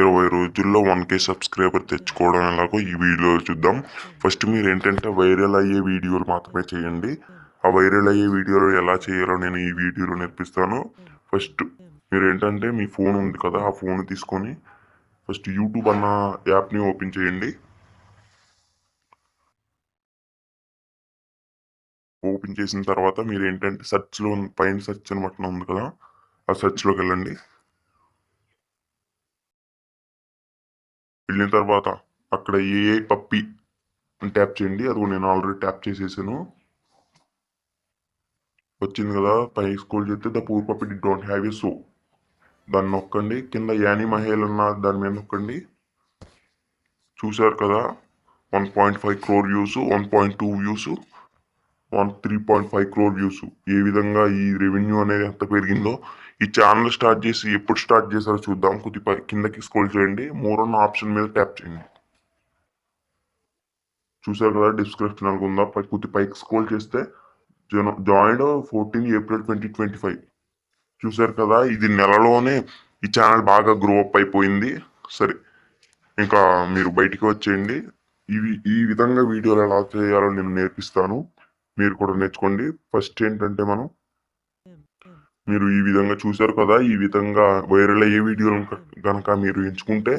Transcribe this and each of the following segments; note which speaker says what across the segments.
Speaker 1: 20 రోజుల్లో 1K subscriber తెచ్చుకోవడం ఎలాగో ఈ వీడియోలో చూద్దాం. ఫస్ట్ మీరు ఏంటంటే వైరల్ అయ్యే వీడియోలు మాత్రమే చేయండి. ఆ వైరల్ అయ్యే వీడియోలు ఎలా చేయాలో నేను ఈ వీడియోలో నేర్పిస్తాను. ఫస్ట్ మీరు ఏంటంటే మీ ఫోన్ ఉంది కదా, ఆ ఫోన్ తీసుకొని ఫస్ట్ యూట్యూబ్ అన్న యాప్ని ఓపెన్ చేయండి. ఓపెన్ చేసిన తర్వాత మీరు ఏంటంటే సెర్చ్లో పైన సెర్చ్ అని బటన్ ఉంది కదా, ఆ సెర్చ్లోకి వెళ్ళండి. వెళ్ళిన తర్వాత అక్కడ ఏ పప్పి అని ట్యాప్ చేయండి. అది నేను ఆల్రెడీ ట్యాప్ చేసేసాను. వచ్చింది కదా, పైకి స్క్రోల్ చేస్తే the poor puppy D don't have a so దాన్ని నొక్కండి. కింద యానీ మహేల్ అన్న దాని మీద నొక్కండి. చూశారు కదా, 1.5 crore views, 1.2 views, 3.5 crore views. ఏ విధంగా ఈ రెవెన్యూ అనేది ఎంత పెరిగిందో. ఈ ఛానల్ స్టార్ట్ చేసి ఎప్పుడు స్టార్ట్ చేశారో చూద్దాం. కొద్దిగా కిందకి స్క్రోల్ చేయండి, మోర్ అన్న ఆప్షన్ మీద ట్యాప్ చేయండి. చూసారు కదా, డిస్క్రిప్షన్ ఉందా, కొద్ది పైకి స్క్రోల్ చేస్తే జాయిన్ 14 April 2025. చూసారు కదా, ఇది నెలలోనే ఈ ఛానల్ బాగా గ్రో అప్ అయిపోయింది. సరే, ఇంకా మీరు బయటికి వచ్చేయండి. ఈ విధంగా వీడియోలు ఎలా చేయాలో నేను నేర్పిస్తాను, మీరు కూడా నేర్చుకోండి. ఫస్ట్ ఏంటంటే మీరు ఈ విధంగా చూసారు కదా, ఈ విధంగా వైరల్ అయ్యే వీడియోలు కనుక మీరు ఎంచుకుంటే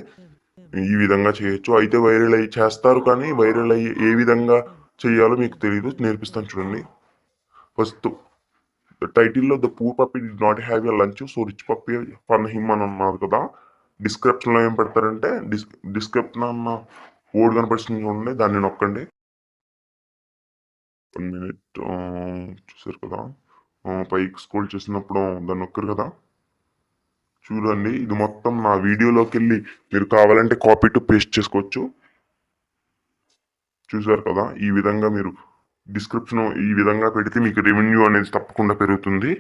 Speaker 1: ఈ విధంగా చేయొచ్చు. అయితే వైరల్ అయ్యి చేస్తారు, కానీ వైరల్ అయ్యి ఏ విధంగా చేయాలో మీకు తెలియదు, నేర్పిస్తాను చూడండి. ఫస్ట్ టైటిల్లో the poor puppy did not have a lunch so rich puppy fun him అని అన్నారు కదా. డిస్క్రిప్షన్లో ఏం పెడతారంటే డిస్క్రిప్షన్ అన్న బోర్డు కనపడుతుంది చూడండి, దాన్ని నొక్కండి. 1 minute. చూసారు కదా, పైకి స్క్రోల్ చేసినప్పుడు దాన్ని నొక్కరు కదా. చూడండి, ఇది మొత్తం నా వీడియోలోకి వెళ్ళి మీరు కావాలంటే కాపీ టు పేస్ట్ చేసుకోవచ్చు. చూసారు కదా, ఈ విధంగా మీరు డిస్క్రిప్షన్ ఈ విధంగా పెడితే మీకు రెవెన్యూ అనేది తప్పకుండా పెరుగుతుంది.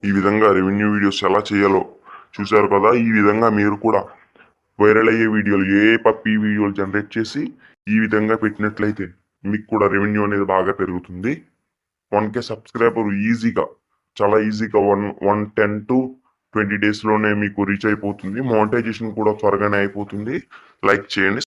Speaker 1: ఈ విధంగా రెవెన్యూ వీడియోస్ ఎలా చేయాలో చూసారు కదా. ఈ విధంగా మీరు కూడా వైరల్ అయ్యే వీడియోలు, ఏ పప్పీ వీడియోలు జనరేట్ చేసి ఈ విధంగా పెట్టినట్లయితే మీకు కూడా రెవెన్యూ అనేది బాగా పెరుగుతుంది. 1K సబ్స్క్రైబర్ ఈజీగా, చాలా ఈజీగా 10 to 20 days లోనే మీకు రీచ్ అయిపోతుంది. మోనిటైజేషన్ కూడా త్వరగానే అయిపోతుంది. లైక్ చేయండి.